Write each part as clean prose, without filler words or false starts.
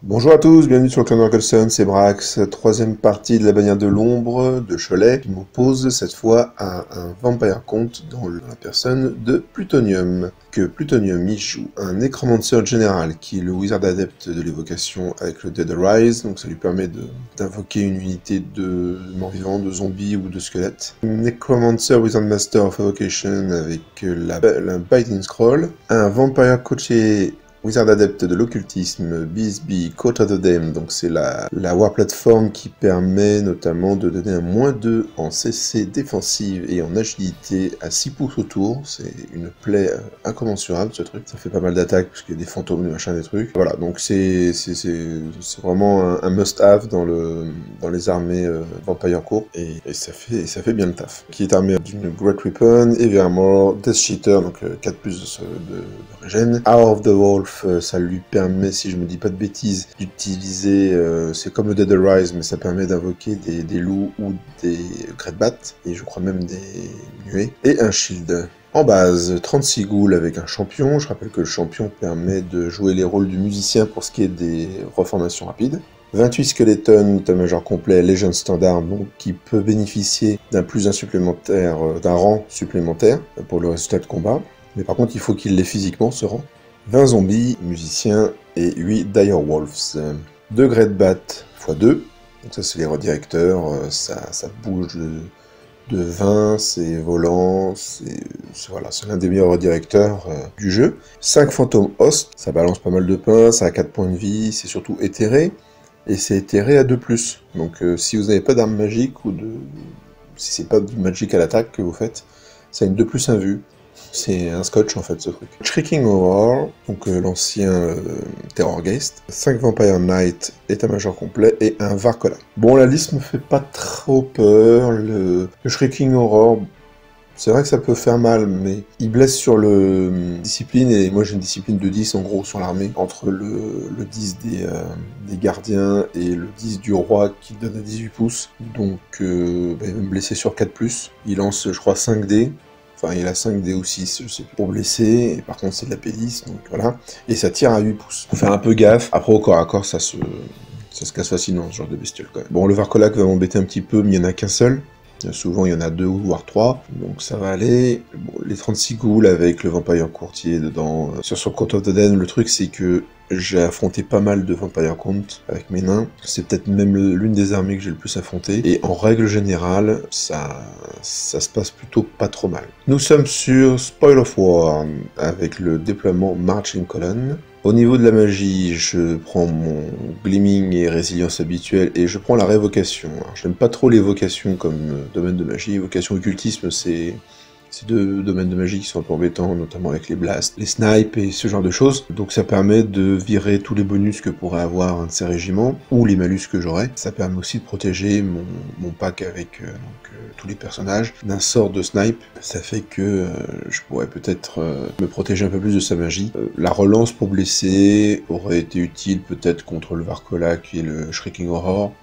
Bonjour à tous, bienvenue sur le Clan Orkelson, c'est Brax, troisième partie de la bannière de l'ombre de Cholet, qui m'oppose cette fois à un Vampire Count dans la personne de Plutonium. Que Plutonium y joue un Necromancer général, qui est le wizard adepte de l'évocation avec le Dead Arise, donc ça lui permet d'invoquer une unité de morts-vivants, de zombies ou de squelettes. Necromancer Wizard Master of Evocation avec la Biting Scroll. Un Vampire Coaché Wizard adepte de l'occultisme, BSB, Coat of the Damned, donc c'est la War Platform qui permet notamment de donner un -2 en CC défensive et en agilité à 6 pouces autour, c'est une plaie incommensurable ce truc, ça fait pas mal d'attaques parce qu'il y a des fantômes, des machins, des trucs, voilà, donc c'est vraiment un must-have dans les armées Vampire Court, et ça fait bien le taf. Qui est armé d'une Great Weapon, Heavy Armor, Death Cheater, donc 4 plus de régène, Hour of the Wolf, ça lui permet, si je me dis pas de bêtises, d'utiliser, c'est comme le Dead Arise, mais ça permet d'invoquer des loups ou des Great Bats, et je crois même des nuées, et un shield. En base, 36 ghouls avec un champion, je rappelle que le champion permet de jouer les rôles du musicien pour ce qui est des reformations rapides. 28 skeletons, état-major complet, Legend Standard, donc qui peut bénéficier d'un +1 supplémentaire, d'un rang supplémentaire pour le résultat de combat, mais par contre il faut qu'il l'ait physiquement ce rang. 20 zombies, musiciens et 8 Dire Wolves. 2 Great Bat x 2, donc ça c'est les redirecteurs, ça bouge de 20, c'est volant, c'est l'un des meilleurs redirecteurs du jeu. 5 Phantom Host, ça balance pas mal de pain, ça a 4 points de vie, c'est surtout éthéré, et c'est éthéré à 2+. Donc si vous n'avez pas d'arme magique, si c'est pas du magic à l'attaque que vous faites, ça a une 2+1 vue. C'est un scotch en fait ce truc. Shrieking Horror, donc l'ancien Terrorgeist, 5 Vampire Knight, état-major complet, et un Varcola. Bon, la liste me fait pas trop peur, le Shrieking Horror, c'est vrai que ça peut faire mal, mais il blesse sur le discipline, et moi j'ai une discipline de 10 en gros sur l'armée, entre le 10 des gardiens et le 10 du roi qui donne à 18 pouces, donc il va me blesser sur 4+, il lance je crois 5 dés, enfin, il a 5 dés ou 6, je sais plus, pour blesser, et par contre c'est de la pédisse, donc voilà. Et ça tire à 8 pouces. Faut faire un peu gaffe. Après, au corps à corps, ça se casse facilement, ce genre de bestiole, quand même. Bon, le Varcolac va m'embêter un petit peu, mais il n'y en a qu'un seul. Souvent, il y en a 2 voire 3, donc ça va aller. Bon, les 36 ghouls avec le Vampire Courtier dedans. Sur son Coat of the Damned, le truc, c'est que j'ai affronté pas mal de Vampire Count avec mes nains. C'est peut-être même l'une des armées que j'ai le plus affronté. Et en règle générale, ça se passe plutôt pas trop mal. Nous sommes sur Spoil of War avec le déploiement Marching Column. Au niveau de la magie, je prends mon Gleaming et Résilience habituelle et je prends la Révocation. Alors, j'aime pas trop l'évocation comme domaine de magie. Évocation occultisme, c'est 2 domaines de magie qui sont un peu embêtants, notamment avec les blasts, les snipes et ce genre de choses. Donc ça permet de virer tous les bonus que pourrait avoir un de ces régiments, ou les malus que j'aurais. Ça permet aussi de protéger mon pack avec tous les personnages d'un sort de snipe. Ça fait que je pourrais peut-être me protéger un peu plus de sa magie. La relance pour blesser aurait été utile peut-être contre le Varcolac et le Shrieking Horror.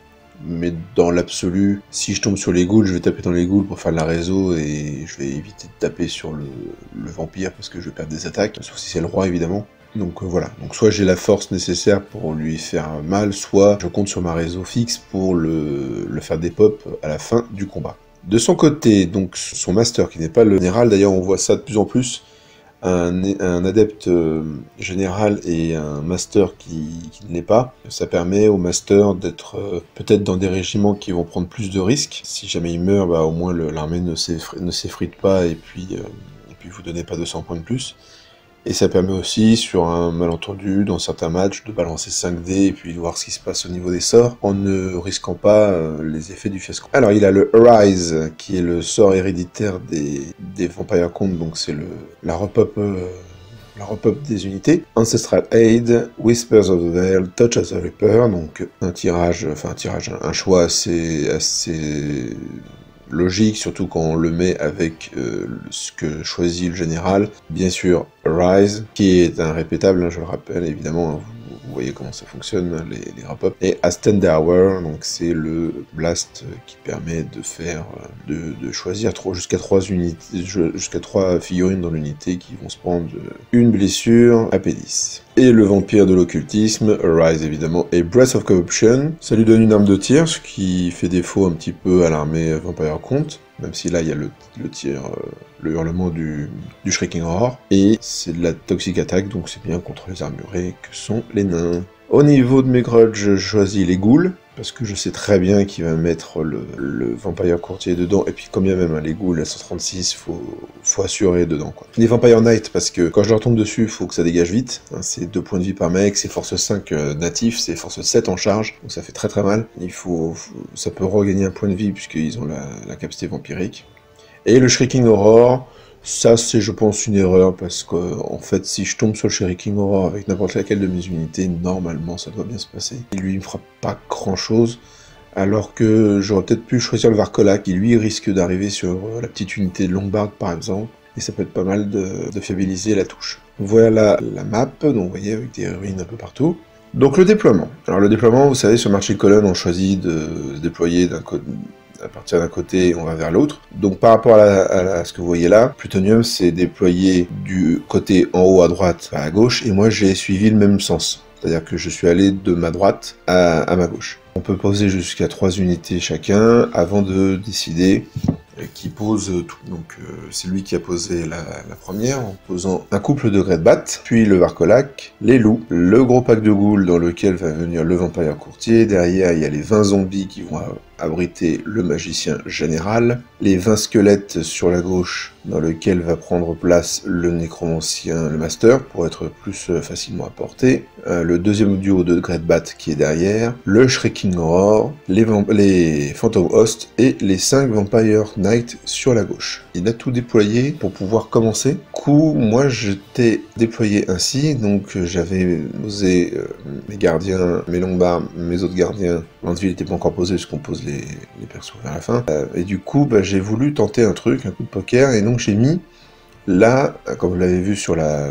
Mais dans l'absolu, si je tombe sur les ghouls, je vais taper dans les ghouls pour faire de la réseau et je vais éviter de taper sur le vampire parce que je vais perdre des attaques, sauf si c'est le roi évidemment. Donc voilà, donc soit j'ai la force nécessaire pour lui faire mal, soit je compte sur ma réseau fixe pour le faire des pop à la fin du combat. De son côté, donc son master qui n'est pas le général, d'ailleurs on voit ça de plus en plus, un adepte général et un master qui ne l'est pas. Ça permet au master d'être peut-être dans des régiments qui vont prendre plus de risques. Si jamais il meurt, au moins l'armée ne s'effrite pas et puis vous donnez pas 200 points de plus. Et ça permet aussi, sur un malentendu, dans certains matchs, de balancer 5 dés et puis de voir ce qui se passe au niveau des sorts, en ne risquant pas les effets du fiasco. Alors il a le Arise, qui est le sort héréditaire des Vampire Count, donc c'est la repop des unités. Ancestral Aid, Whispers of the Veil, Touch of the Reaper, donc un choix assez logique, surtout quand on le met avec ce que choisit le général. Bien sûr, Rise, qui est un répétable, hein, je le rappelle, évidemment, hein, vous voyez comment ça fonctionne, les wrap-up. Et Astendower, donc c'est le blast qui permet de faire, de choisir jusqu'à 3 unités, jusqu'à 3 figurines dans l'unité qui vont se prendre une blessure à P10. Et le vampire de l'occultisme, Arise évidemment, et Breath of Corruption, ça lui donne une arme de tir, ce qui fait défaut un petit peu à l'armée Vampire Count, même si là il y a le tir, le hurlement du Shrieking Horror, et c'est de la Toxic Attack, donc c'est bien contre les armurés que sont les nains. Au niveau de mes grudges, je choisis les ghouls, parce que je sais très bien qu'il va mettre le Vampire Courtier dedans, et puis combien même, hein, les ghouls à 136, faut assurer dedans, quoi. Les Vampire Knight, parce que quand je leur tombe dessus, il faut que ça dégage vite, hein, c'est 2 points de vie par mec, c'est force 5 natif, c'est force 7 en charge, donc ça fait très très mal. Ça peut regagner un point de vie, puisqu'ils ont la capacité vampirique. Et le Shrieking Horror, ça c'est je pense une erreur, parce que en fait si je tombe sur le Shrieking Horror avec n'importe laquelle de mes unités, normalement ça doit bien se passer. Et lui il me fera pas grand chose, alors que j'aurais peut-être pu choisir le Varcola, qui lui risque d'arriver sur la petite unité de Lombard par exemple, et ça peut être pas mal de fiabiliser la touche. Voilà la map, donc vous voyez avec des ruines un peu partout. Donc le déploiement. Alors le déploiement, vous savez, sur Marché Colonne, on choisit de se déployer à partir d'un côté, on va vers l'autre. Donc par rapport à ce que vous voyez là, Plutonium s'est déployé du côté en haut à droite à gauche, et moi j'ai suivi le même sens. C'est-à-dire que je suis allé de ma droite à ma gauche. On peut poser jusqu'à 3 unités chacun avant de décider qui pose tout. Donc c'est lui qui a posé la première en posant un couple de Greatbat, puis le Varcolac, les loups, le gros pack de ghouls dans lequel va venir le Vampire Courtier, derrière il y a les 20 zombies qui vont abriter le magicien général, les 20 squelettes sur la gauche dans lequel va prendre place le nécromancien, le master, pour être plus facilement à portée, le deuxième duo de Greatbat qui est derrière, le Shrieking Horror, les Phantom Host et les 5 Vampire Knight sur la gauche. Il a tout déployé pour pouvoir commencer. Du coup, moi j'étais déployé ainsi, donc j'avais posé mes gardiens, mes Lombards, mes autres gardiens. Landville n'était pas encore posé puisqu'on pose les persos vers la fin. Et du coup, j'ai voulu tenter un truc, un coup de poker, et donc j'ai mis là, comme vous l'avez vu sur la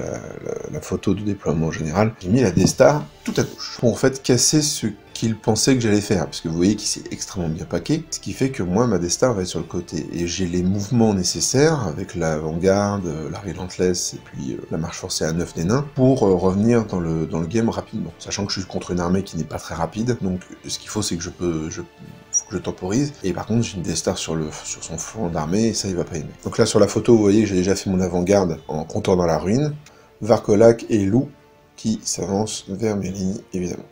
photo de déploiement général, j'ai mis la D-Star tout à gauche, pour en fait casser ce qu'il pensait que j'allais faire, parce que vous voyez qu'il s'est extrêmement bien packé, ce qui fait que moi, ma D-Star va être sur le côté, et j'ai les mouvements nécessaires, avec l'avant-garde, la Relentless, et puis la marche forcée à 9 des nains, pour revenir dans le game rapidement, sachant que je suis contre une armée qui n'est pas très rapide, donc ce qu'il faut c'est que faut que je temporise, et par contre j'ai une D-Star sur son flanc d'armée, et ça il va pas aimer. Donc là sur la photo, vous voyez que j'ai déjà fait mon avant-garde en comptant dans la ruine, Varcolac et Loup qui s'avancent vers mes lignes, évidemment.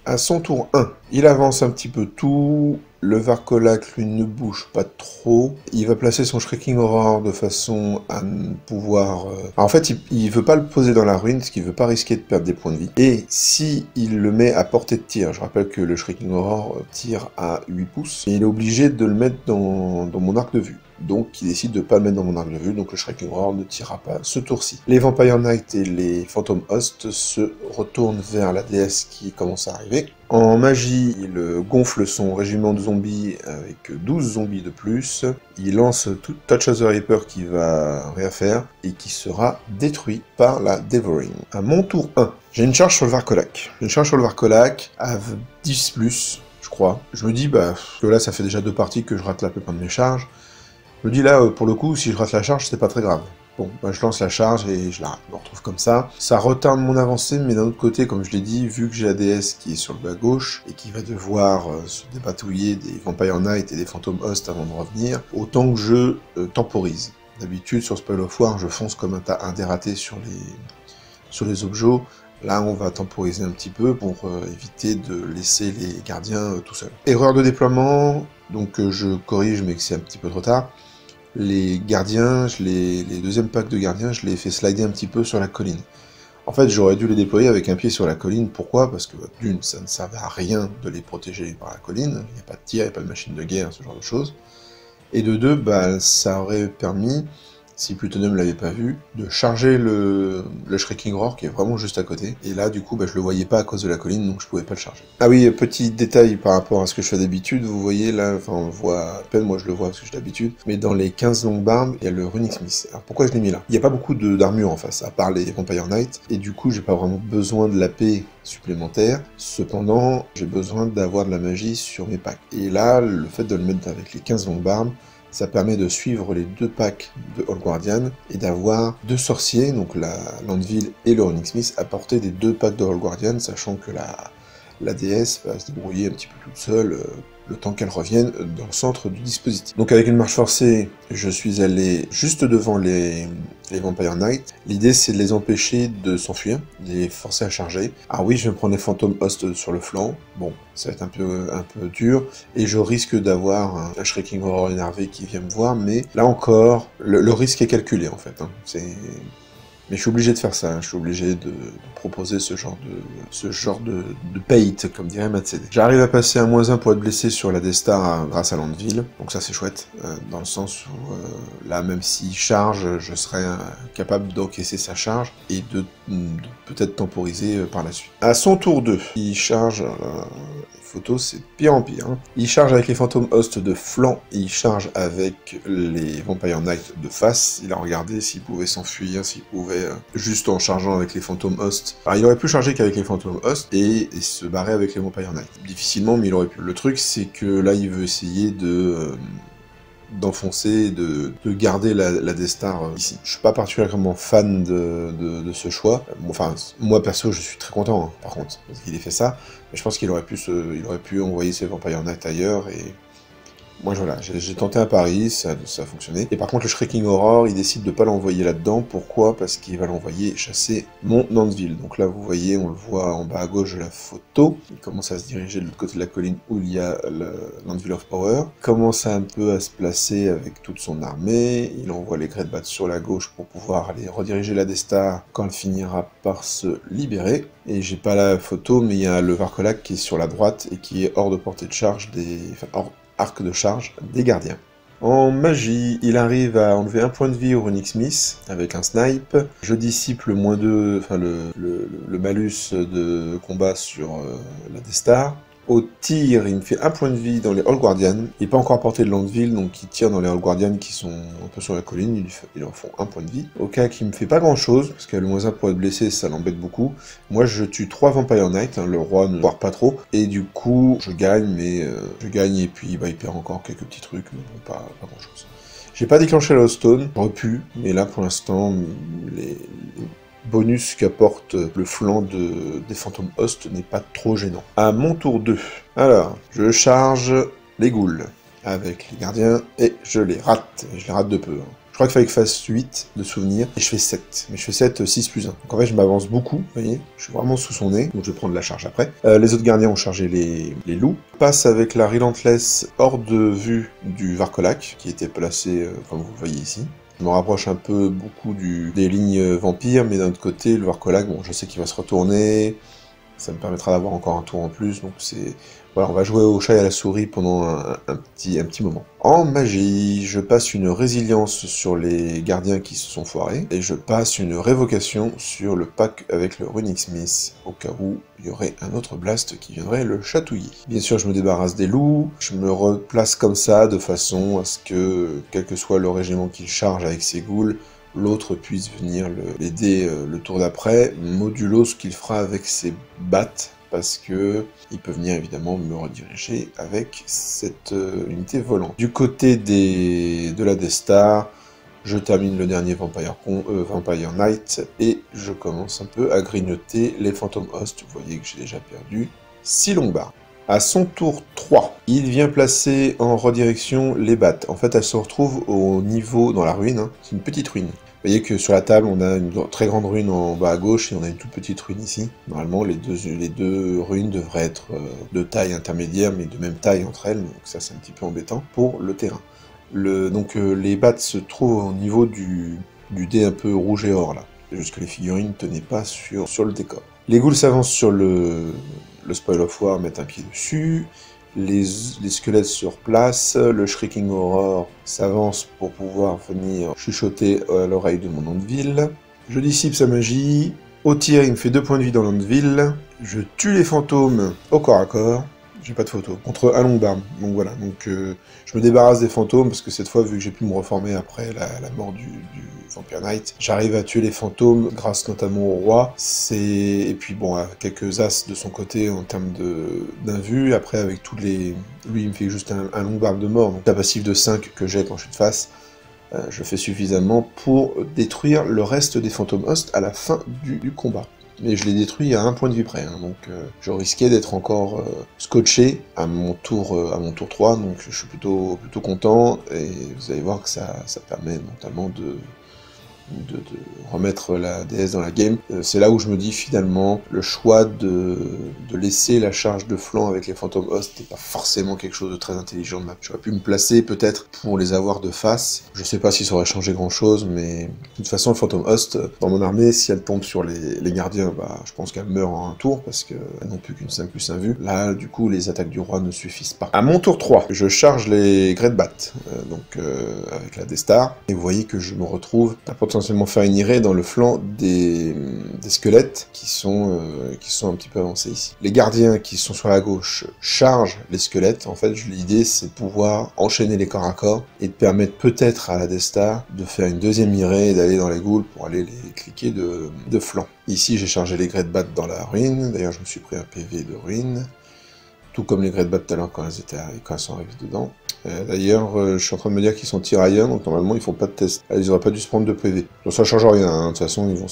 À son tour 1, il avance un petit peu tout, le Varcolac lui ne bouge pas trop, il va placer son Shrieking Horror de façon à pouvoir... En fait, il veut pas le poser dans la ruine, parce qu'il veut pas risquer de perdre des points de vie. Et si il le met à portée de tir, je rappelle que le Shrieking Horror tire à 8 pouces, et il est obligé de le mettre dans mon arc de vue. Donc il décide de pas le mettre dans mon arc de vue, donc le Shrieking Horror ne tirera pas ce tour-ci. Les Vampire Knight et les Phantom Host se retournent vers la déesse qui commence à arriver. En magie, il gonfle son régiment de zombies avec 12 zombies de plus. Il lance tout Touch of the Reaper qui va rien faire et qui sera détruit par la Devouring. À mon tour 1, j'ai une charge sur le Varcolac. J'ai une charge sur le Varcolac à 10+, je crois. Je me dis, que là ça fait déjà 2 parties que je rate la plupart de mes charges. Je me dis là, pour le coup, si je rate la charge, c'est pas très grave. Bon, je lance la charge et je me retrouve comme ça. Ça retarde mon avancée, mais d'un autre côté, comme je l'ai dit, vu que j'ai la DS qui est sur le bas gauche et qui va devoir se dépatouiller des Vampire Knight et des Phantom Host avant de revenir, autant que je temporise. D'habitude, sur Spoil of War, je fonce comme un dératé sur les objets. Là, on va temporiser un petit peu pour éviter de laisser les gardiens tout seuls. Erreur de déploiement, donc je corrige, mais que c'est un petit peu trop tard. Les gardiens, les deuxièmes packs de gardiens, je les ai fait slider un petit peu sur la colline. En fait, j'aurais dû les déployer avec un pied sur la colline. Pourquoi? Parce que d'une, ça ne servait à rien de les protéger par la colline. Il n'y a pas de tir, il n'y a pas de machine de guerre, ce genre de choses. Et de deux, ça aurait permis si Plutonium l'avait pas vu, de charger le Shrieking Roar qui est vraiment juste à côté. Et là, du coup, je le voyais pas à cause de la colline, donc je pouvais pas le charger. Ah oui, petit détail par rapport à ce que je fais d'habitude, vous voyez là, enfin on le voit à peine, moi je le vois parce que j'ai d'habitude, mais dans les 15 longues barbes, il y a le Runic Smith. Alors pourquoi je l'ai mis là? Il n'y a pas beaucoup d'armure en face, à part les Vampire Knight, et du coup j'ai pas vraiment besoin de l'AP supplémentaire. Cependant, j'ai besoin d'avoir de la magie sur mes packs. Et là, le fait de le mettre avec les 15 longues barbes, ça permet de suivre les 2 packs de Old Guardian et d'avoir 2 sorciers, donc la Landville et le Runic Smith, à portée des 2 packs de Old Guardian, sachant que la déesse va se débrouiller un petit peu toute seule le temps qu'elle revienne dans le centre du dispositif. Donc avec une marche forcée, je suis allé juste devant les Vampire Knight. L'idée c'est de les empêcher de s'enfuir, de les forcer à charger. Ah oui, je vais me prendre les Phantom Host sur le flanc. Bon, ça va être un peu dur, et je risque d'avoir un Shrieking Roar énervé qui vient me voir, mais là encore, le risque est calculé en fait. Hein. Mais je suis obligé de faire ça, je suis obligé de proposer ce genre de bait, comme dirait Matsede. J'arrive à passer un -1 pour être blessé sur la Destar grâce à Landville, donc ça c'est chouette, dans le sens où là même s'il charge, je serai capable d'encaisser sa charge et de peut-être temporiser par la suite. À son tour 2, il charge... photo, c'est pire en pire. Hein. Il charge avec les Phantom Host de flanc, et il charge avec les Vampire Knight de face. Il a regardé s'il pouvait s'enfuir, s'il pouvait, juste en chargeant avec les Phantom Host. Alors il aurait pu charger qu'avec les Phantom Host et se barrer avec les Vampire Knight. Difficilement, mais il aurait pu. Le truc, c'est que là, il veut essayer d'enfoncer, de garder la Destar ici. Je suis pas particulièrement fan de ce choix. Enfin, moi perso, je suis très content, hein, par contre, parce qu'il ait fait ça. Mais je pense qu'il aurait pu envoyer ses Vampire Knight ailleurs, et moi voilà, j'ai tenté un pari, ça a fonctionné. Et par contre, le Shrieking Roar, il décide de pas l'envoyer là-dedans. Pourquoi? Parce qu'il va l'envoyer chasser mon Landville. Donc là, vous voyez, on le voit en bas à gauche de la photo. Il commence à se diriger de l'autre côté de la colline où il y a le Landville of Power. Il commence un peu à se placer avec toute son armée. Il envoie les Great Bats sur la gauche pour pouvoir aller rediriger la Destar quand elle finira par se libérer. Et j'ai pas la photo, mais il y a le Varkolak qui est sur la droite et qui est hors de portée de charge hors arc de charge des gardiens. En magie, il arrive à enlever 1 point de vie au Runic Smith avec un snipe. Je dissipe le -2, enfin le malus de combat sur la Destar. Au tir, il me fait 1 point de vie dans les Old Guardian. Il n'est pas encore à portée de Landville, donc il tire dans les Old Guardian qui sont un peu sur la colline, ils en font 1 point de vie. Au cas qu'il me fait pas grand chose, parce qu'elle a le -1 pour être blessé, ça l'embête beaucoup. Moi je tue 3 Vampire Knight, hein, le roi ne voit pas trop, et du coup je gagne, mais je gagne et puis il perd encore quelques petits trucs, mais bon, pas grand chose. J'ai pas déclenché la Stone, j'aurais pu, mais là pour l'instant, les bonus qu'apporte le flanc des Phantom Host n'est pas trop gênant. À mon tour 2. Alors, je charge les ghouls avec les gardiens et je les rate. Je les rate de peu. Hein. Je crois qu'il fallait que je fasse 8 de souvenirs et je fais 7. Mais je fais 7, 6 plus 1. Donc en fait, je m'avance beaucoup, vous voyez. Je suis vraiment sous son nez, donc je vais prendre la charge après. Les autres gardiens ont chargé les loups. Je passe avec la Relentless hors de vue du Varkolak, qui était placé, comme vous le voyez ici. Je me rapproche un peu beaucoup des lignes vampires, mais d'un autre côté, le Varkolak, bon, je sais qu'il va se retourner, ça me permettra d'avoir encore un tour en plus, donc c'est... Voilà, on va jouer au chat et à la souris pendant un petit moment. En magie, je passe une résilience sur les gardiens qui se sont foirés, et je passe une révocation sur le pack avec le Runic Smith, au cas où il y aurait un autre blast qui viendrait le chatouiller. Bien sûr, je me débarrasse des loups, je me replace comme ça, de façon à ce que, quel que soit le régiment qu'il charge avec ses ghouls, l'autre puisse venir l'aider le tour d'après, modulo ce qu'il fera avec ses battes, parce que il peut venir évidemment me rediriger avec cette unité volante. Du côté de la Destar, je termine le dernier Vampire Knight et je commence un peu à grignoter les Phantom Host. Vous voyez que j'ai déjà perdu 6 longues barres. À son tour 3, il vient placer en redirection les battes. En fait, elles se retrouvent au niveau dans la ruine, hein. C'est une petite ruine. Vous voyez que sur la table, on a une très grande ruine en bas à gauche et on a une toute petite ruine ici. Normalement, les deux ruines devraient être de taille intermédiaire, mais de même taille entre elles, donc ça c'est un petit peu embêtant pour le terrain. Donc les battes se trouvent au niveau du dé un peu rouge et or là, juste que les figurines ne tenaient pas sur le décor. Les ghouls s'avancent sur le Spoil of War, mettent un pied dessus. les squelettes sur place. Le Shrieking Horror s'avance pour pouvoir venir chuchoter à l'oreille de mon Andeville. Je dissipe sa magie. Au tir, il me fait 2 points de vie dans l'Andeville. Je tue les fantômes au corps à corps. J'ai pas de photo. Contre un long barbe. Donc voilà. Donc je me débarrasse des fantômes parce que cette fois, vu que j'ai pu me reformer après la mort du Vampire Knight, j'arrive à tuer les fantômes grâce notamment au roi. Et puis bon, à quelques as de son côté en termes d'invue. Après, avec tous les... Lui, il me fait juste un long barbe de mort. Donc la passive de 5 que j'ai quand je suis de face, je fais suffisamment pour détruire le reste des fantômes host à la fin du combat. Mais je l'ai détruit à 1 point de vue près, hein, donc je risquais d'être encore scotché à mon tour 3, donc je suis plutôt content, et vous allez voir que ça permet notamment de remettre la DS dans la game. C'est là où je me dis finalement, le choix de laisser la charge de flanc avec les fantômes host n'est pas forcément quelque chose de très intelligent de map. J'aurais pu me placer peut-être pour les avoir de face. Je sais pas si ça aurait changé grand chose, mais de toute façon le fantôme host, dans mon armée, si elle tombe sur les gardiens, bah je pense qu'elle meurt en un tour, parce qu'elles n'ont plus qu'une 5+1 vue. Là, du coup, les attaques du roi ne suffisent pas. À mon tour 3, je charge les Great Bat, avec la D-Star, et vous voyez que je me retrouve à potentiellement faire une irée dans le flanc des squelettes qui sont un petit peu avancés ici. Les gardiens qui sont sur la gauche chargent les squelettes. En fait, l'idée c'est de pouvoir enchaîner les corps à corps et de permettre peut-être à la D-Star de faire une deuxième irée et d'aller dans les ghouls pour aller les cliquer de flanc. Ici, j'ai chargé les Great Bat dans la ruine. D'ailleurs, je me suis pris un PV de ruine. Tout comme les Great Bat tout à l'heure quand elles sont arrivées dedans. D'ailleurs, je suis en train de me dire qu'ils sont tirailleurs, donc normalement ils font pas de test. Ils auraient pas dû se prendre de PV. Donc ça change rien, hein. De toute façon ils vont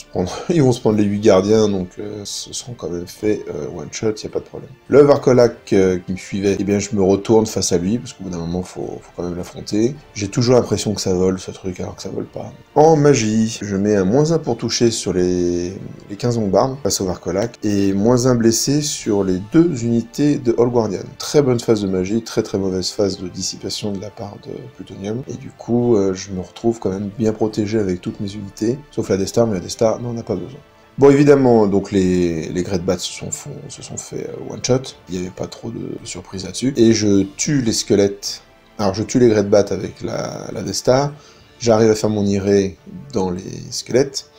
se prendre les 8 gardiens, donc ce seront quand même fait one shot, y a pas de problème. Le Varkolak qui me suivait, eh bien je me retourne face à lui, parce qu'au bout d'un moment faut quand même l'affronter. J'ai toujours l'impression que ça vole ce truc, alors que ça vole pas. En magie, je mets un -1 pour toucher sur les 15 longbarbes face au Varkolak, et -1 blessé sur les 2 unités de All Guardian. Très bonne phase de magie, très mauvaise phase de dissipation de la part de Plutonium, et du coup je me retrouve quand même bien protégé avec toutes mes unités, sauf la D-Star, mais la D-Star n'en a pas besoin. Bon, évidemment, donc les Great Bats se sont fait one shot, il n'y avait pas trop de surprise là-dessus, et je tue les squelettes. Alors je tue les Great Bats avec la D-Star, j'arrive à faire mon irée dans les squelettes.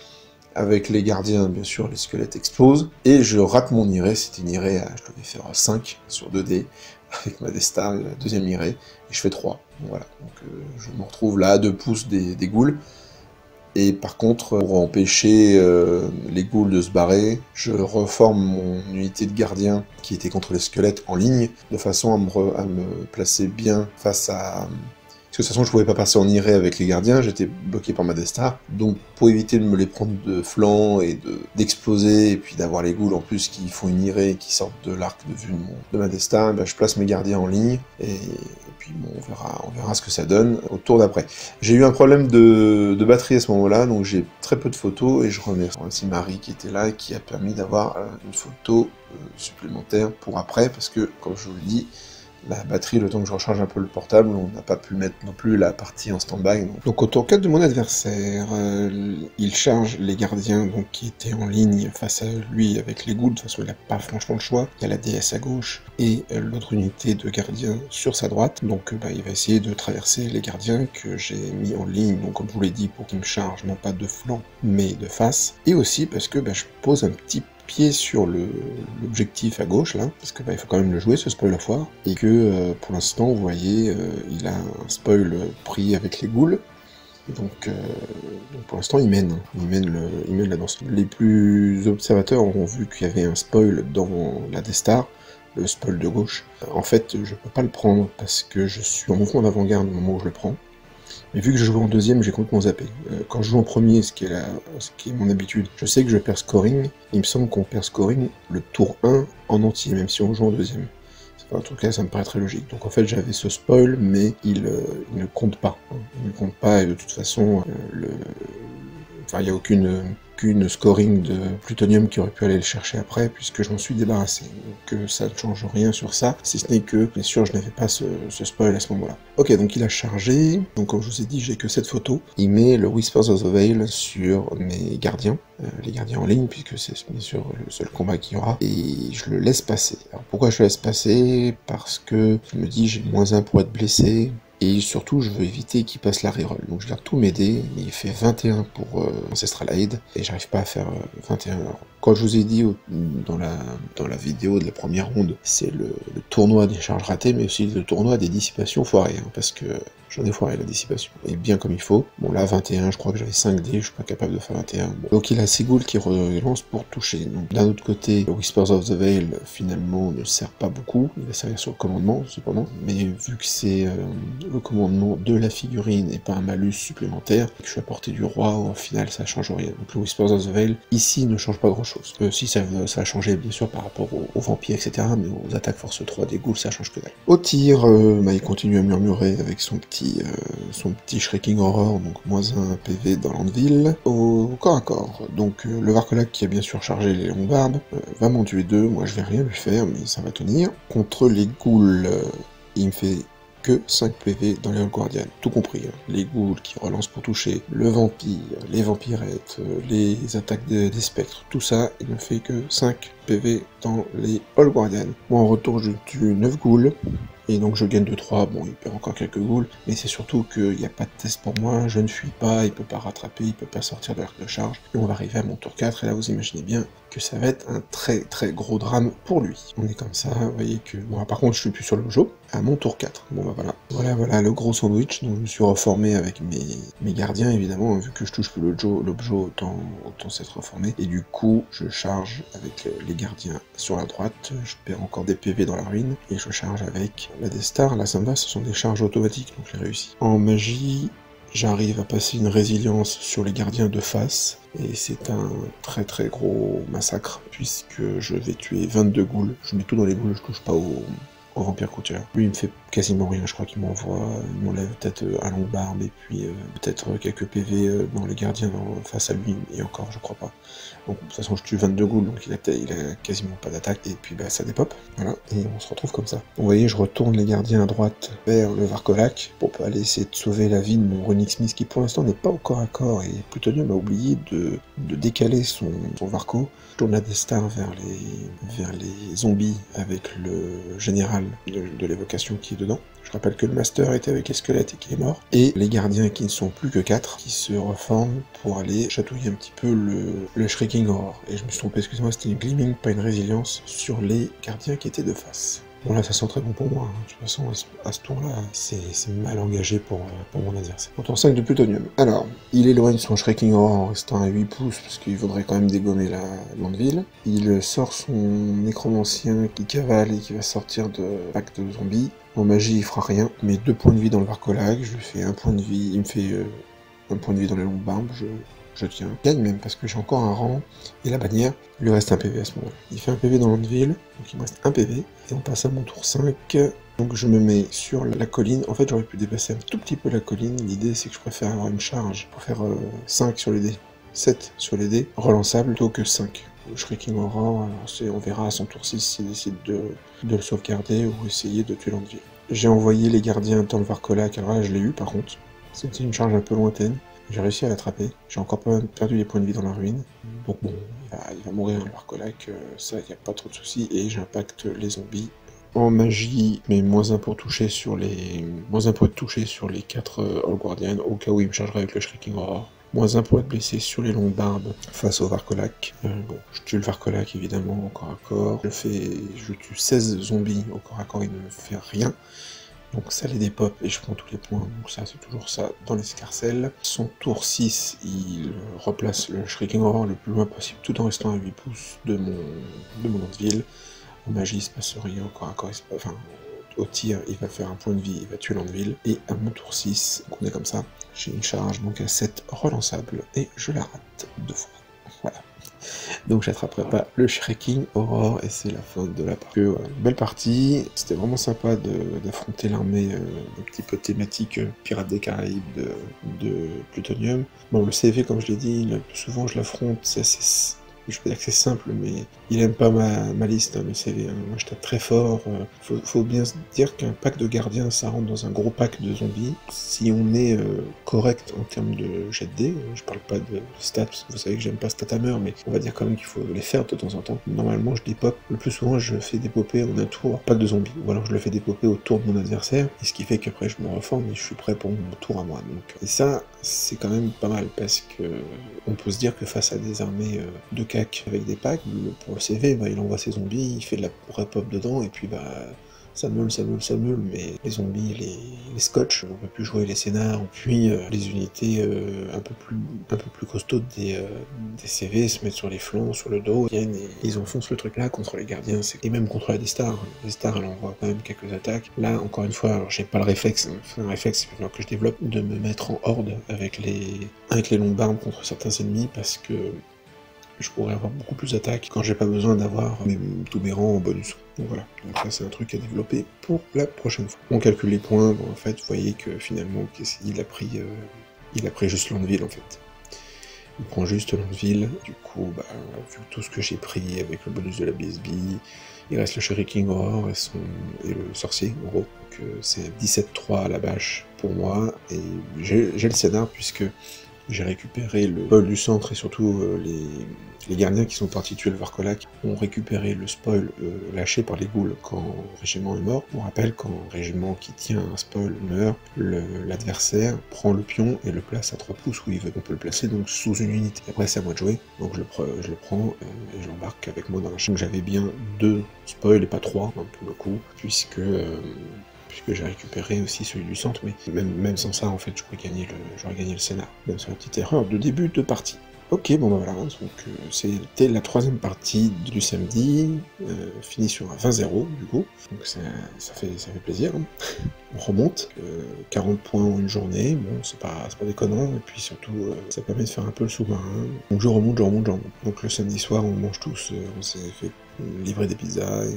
Avec les gardiens, bien sûr, les squelettes explosent, et je rate mon irée. C'était une irée à, je devais faire 5 sur 2D, avec ma D-Star, la deuxième irée, et je fais 3. Donc, voilà, donc je me retrouve là à 2 pouces des ghouls, et par contre, pour empêcher les ghouls de se barrer, je reforme mon unité de gardien qui était contre les squelettes en ligne, de façon à me placer bien face à... Parce que de toute façon, je pouvais pas passer en irée avec les gardiens, j'étais bloqué par ma D-Star. Donc, pour éviter de me les prendre de flanc et d'exploser, et puis d'avoir les ghouls en plus qui font une irée, qui sortent de l'arc de vue de ma D-Star, ben, je place mes gardiens en ligne, et puis bon, on verra ce que ça donne au tour d'après. J'ai eu un problème de batterie à ce moment-là, donc j'ai très peu de photos, et je remercie Marie qui était là, et qui a permis d'avoir une photo supplémentaire pour après, parce que, comme je vous le dis, la batterie, le temps que je recharge un peu le portable, on n'a pas pu mettre non plus la partie en stand-by. Donc au tour 4 de mon adversaire, il charge les gardiens donc, qui étaient en ligne face à lui avec les ghouls. De toute façon, il n'a pas franchement le choix. Il y a la DS à gauche et l'autre unité de gardiens sur sa droite. Donc il va essayer de traverser les gardiens que j'ai mis en ligne, donc comme je vous l'ai dit, pour qu'ils me chargent non pas de flanc, mais de face. Et aussi parce que je pose un petit pied sur l'objectif à gauche là, parce que il faut quand même le jouer ce spoil à foire, et que pour l'instant vous voyez il a un spoil pris avec les ghouls, donc pour l'instant il mène la danse. Les plus observateurs auront vu qu'il y avait un spoil dans la D-Star, le spoil de gauche. En fait je peux pas le prendre parce que je suis en mouvement d'avant-garde au moment où je le prends. Mais vu que je joue en deuxième, j'ai complètement zappé. Quand je joue en premier, ce qui est mon habitude, je sais que je perds scoring. Il me semble qu'on perd scoring le tour 1 en entier, même si on joue en deuxième. En tout cas, ça me paraît très logique. Donc en fait, j'avais ce spoil, mais il ne compte pas. Il ne compte pas, et de toute façon, Enfin, il n'y a aucune scoring de plutonium qui aurait pu aller le chercher après, puisque je m'en suis débarrassé. Donc ça ne change rien sur ça, si ce n'est que, bien sûr, je n'avais pas ce spoil à ce moment-là. Ok, donc il a chargé, donc comme je vous ai dit, j'ai que cette photo. Il met le Whispers of the Veil sur mes gardiens, les gardiens en ligne, puisque c'est bien sûr le seul combat qu'il y aura, et je le laisse passer. Alors pourquoi je le laisse passer? Parce que je me dis, j'ai -1 pour être blessé, et surtout, je veux éviter qu'il passe la reroll. Donc je garde tous mes dés, mais il fait 21 pour Ancestral Aid, et j'arrive pas à faire 21. Alors, quand je vous ai dit dans la vidéo de la première ronde, c'est le tournoi des charges ratées, mais aussi le tournoi des dissipations foirées, hein, parce que j'en ai foiré la dissipation, et bien comme il faut. Bon là, 21, je crois que j'avais 5 dés, je suis pas capable de faire 21. Bon. Donc il a ses ghouls qui relance pour toucher. Donc d'un autre côté, le Whispers of the Veil, finalement, ne sert pas beaucoup, il va servir sur le commandement, cependant, mais vu que c'est le commandement de la figurine et pas un malus supplémentaire, et que je suis à portée du roi, au final ça change rien. Donc le Whispers of the Veil, ici, ne change pas grand chose. Si ça a changé bien sûr par rapport aux vampires, etc., mais aux attaques force 3 des ghouls, ça change que dalle. Au tir, il continue à murmurer avec son petit Shrieking Horror, donc -1 PV dans l'Anvil, au corps à corps. Donc le Varkolak, qui a bien sûr chargé les Longbarbes, va m'en tuer 2, moi je vais rien lui faire, mais ça va tenir. Contre les ghouls, il me fait que 5 PV dans les Old Guardians, tout compris, hein. Les ghouls qui relancent pour toucher, le vampire, les vampirettes, les attaques des spectres, tout ça, il ne fait que 5 PV dans les Old Guardians. Moi en retour, je tue 9 ghouls, et donc je gagne 2-3, bon il perd encore quelques ghouls, mais c'est surtout qu'il n'y a pas de test pour moi, je ne fuis pas, il peut pas rattraper, il peut pas sortir de l'arc de charge, et on va arriver à mon tour 4, et là vous imaginez bien que ça va être un très gros drame pour lui. On est comme ça, vous voyez que... Bon, par contre je suis plus sur le Lojo, à mon tour 4, bon bah voilà. Voilà le gros sandwich, donc je me suis reformé avec mes gardiens évidemment, vu que je touche plus l'objo, autant s'être reformé, et du coup je charge avec les gardiens sur la droite, je perds encore des PV dans la ruine, et je charge avec la Destar, là ça me va, ce sont des charges automatiques, donc j'ai réussi. En magie, j'arrive à passer une résilience sur les gardiens de face, et c'est un très gros massacre, puisque je vais tuer 22 ghouls, je mets tout dans les ghouls, je touche pas au vampire couture. Lui il me fait quasiment rien, je crois qu'il m'enlève peut-être un long barbe, et puis peut-être quelques PV dans les gardiens face à lui, et encore je crois pas. Donc de toute façon je tue 22 ghouls, donc il a quasiment pas d'attaque, et puis bah ça dépop, voilà, et on se retrouve comme ça. Vous voyez, je retourne les gardiens à droite vers le Varkolak, pour aller essayer de sauver la vie de mon Runic Smith, qui pour l'instant n'est pas au corps à corps, et Plutonium a oublié de décaler son Varko. Je tourne la Destar vers les zombies avec le général de l'évocation qui est dedans. Je rappelle que le Master était avec les squelettes et qu'il est mort. Et les gardiens qui ne sont plus que 4, qui se reforment pour aller chatouiller un petit peu le Shrieking Horror. Et je me suis trompé, excusez-moi, c'était une Gleaming, pas une résilience, sur les gardiens qui étaient de face. Bon là ça sent très bon pour moi, hein. De toute façon à ce tour-là, c'est mal engagé pour mon adversaire. Au tour 5 de Plutonium. Alors, il éloigne son Shrieking Horror en restant à 8 pouces, parce qu'il faudrait quand même dégommer la Landeville. Il sort son Nécromancien qui cavale et qui va sortir de pack de zombies. En magie il fera rien, mais 2 points de vie dans le Varkolak, je lui fais 1 point de vie, il me fait 1 point de vie dans les longues barbes, je tiens. Je gagne même parce que j'ai encore un rang, et la bannière, il lui reste un PV à ce moment-là. Il fait un PV dans l'Andeville, donc il me reste un PV, et on passe à mon tour 5. Donc je me mets sur la colline. En fait j'aurais pu dépasser un tout petit peu la colline, l'idée c'est que je préfère avoir une charge pour faire 5 sur les dés, 7 sur les dés, relançable, plutôt que 5. Le Shrieking Horror, on verra à son tour 6 s'il décide de le sauvegarder ou essayer de tuer l'Andeville. J'ai envoyé les gardiens dans le Varkolak, alors là je l'ai eu par contre. C'était une charge un peu lointaine. J'ai réussi à l'attraper. J'ai encore perdu des points de vie dans la ruine. Donc bon, il va mourir dans le Varkolak, ça, il n'y a pas trop de soucis. Et j'impacte les zombies. En magie, mais -1 pour toucher sur les... -1 pour être touché sur les 4 Old Guardians, au cas où il me chargerait avec le Shrieking Horror. -1 pour être blessé sur les longues barbes face au Varkolak. Bon, je tue le Varkolak évidemment au corps à corps. Je tue 16 zombies au corps à corps, il ne me fait rien. Donc ça les dépop et je prends tous les points, donc ça c'est toujours ça dans l'escarcelle. Son tour 6, il replace le Shrieking Horror le plus loin possible tout en restant à 8 pouces de mon Landeville. En magie il se passe rien, au corps à corps, enfin au tir il va faire un point de vie, il va tuer Landeville. Et à mon tour 6, donc on est comme ça, j'ai une charge donc à 7 relançable et je la rate 2 fois. Voilà. Donc j'attraperai pas le Shrieking Horror et c'est la fin de la partie. Voilà. Belle partie, c'était vraiment sympa d'affronter l'armée un petit peu thématique Pirates des Caraïbes de Plutonium. Bon, le CV, comme je l'ai dit, le plus souvent je l'affronte, c'est assez... Je peux dire que c'est simple, mais il aime pas ma liste, hein, le CV. Hein. Moi, je tape très fort. Faut bien se dire qu'un pack de gardiens, ça rentre dans un gros pack de zombies. Si on est correct en termes de jet de dés, je parle pas de stats, parce que vous savez que j'aime pas Statammer, mais on va dire quand même qu'il faut les faire de temps en temps. Normalement, je dépop. Le plus souvent, je fais dépoper en un tour, pack de zombies. Ou alors je le fais dépoper au tour de mon adversaire, et ce qui fait qu'après, je me reforme et je suis prêt pour mon tour à moi. Donc, et ça, c'est quand même pas mal, parce que on peut se dire que face à des armées de CAC avec des packs, pour le CV, bah, il envoie ses zombies, il fait de la repop dedans, et puis bah ça meule, mais les zombies, les scotch, on peut plus jouer les scénars, puis les unités un peu plus costaudes des CV se mettent sur les flancs, sur le dos, viennent et ils enfoncent le truc là contre les gardiens, et même contre la D-Star. Les stars, elle envoie quand même quelques attaques. Là, encore une fois, alors j'ai pas le réflexe, un réflexe, il va falloir que je développe, de me mettre en horde avec les longues barbes contre certains ennemis, parce que je pourrais avoir beaucoup plus d'attaques quand j'ai pas besoin d'avoir tous mes rangs en bonus. Donc voilà, donc ça c'est un truc à développer pour la prochaine fois. On calcule les points, bon, en fait, vous voyez que finalement, il a pris juste Landville en fait. Il prend juste Landville, du coup, bah, vu tout ce que j'ai pris avec le bonus de la BSB, il reste le Shrieking Horror et le sorcier, en gros. Donc c'est 17-3 à la bâche pour moi, et j'ai le scénar puisque j'ai récupéré le spoil du centre et surtout les gardiens qui sont partis tuer le Varcolac ont récupéré le spoil lâché par les ghouls quand le régiment est mort. On rappelle, quand un régiment qui tient un spoil meurt, l'adversaire prend le pion et le place à 3 pouces où il veut. On peut le placer donc sous une unité. Après c'est à moi de jouer, donc je le prends et je l'embarque avec moi dans la chaîne. J'avais bien 2 spoils et pas 3 hein, pour le coup, puisque j'ai récupéré aussi celui du centre, mais même sans ça, en fait, j'aurais gagné le scénar, même sur la petite erreur de début de partie. Ok, bon bah voilà, donc c'était la 3e partie du samedi, finie sur un 20-0 du coup, donc ça fait plaisir, hein. On remonte, 40 points en une journée, bon c'est pas déconnant, et puis surtout ça permet de faire un peu le sous-marin, donc je remonte. Donc le samedi soir on mange tous, on s'est fait livrer des pizzas, et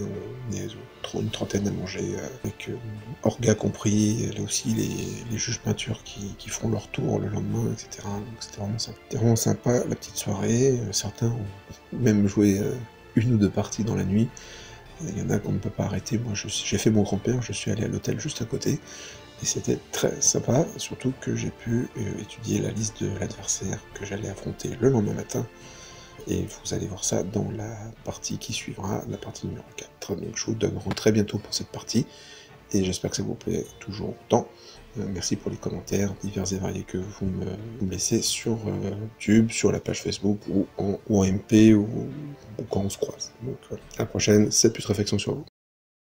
on est une trentaine à manger, avec Orga compris, là aussi les juges peintures qui feront leur tour le lendemain, etc. Donc c'était vraiment sympa la petite soirée, certains ont même joué 1 ou 2 parties dans la nuit. Il y en a qu'on ne peut pas arrêter. Moi, j'ai fait mon grand-père, je suis allé à l'hôtel juste à côté, et c'était très sympa, surtout que j'ai pu étudier la liste de l'adversaire que j'allais affronter le lendemain matin, et vous allez voir ça dans la partie qui suivra, la partie numéro 4. Donc je vous donne rendez-vous très bientôt pour cette partie, et j'espère que ça vous plaît toujours autant. Merci pour les commentaires divers et variés que vous me laissez sur YouTube, sur la page Facebook, ou en MP, ou quand on se croise. Donc voilà. À la prochaine, cette putréfaction sur vous.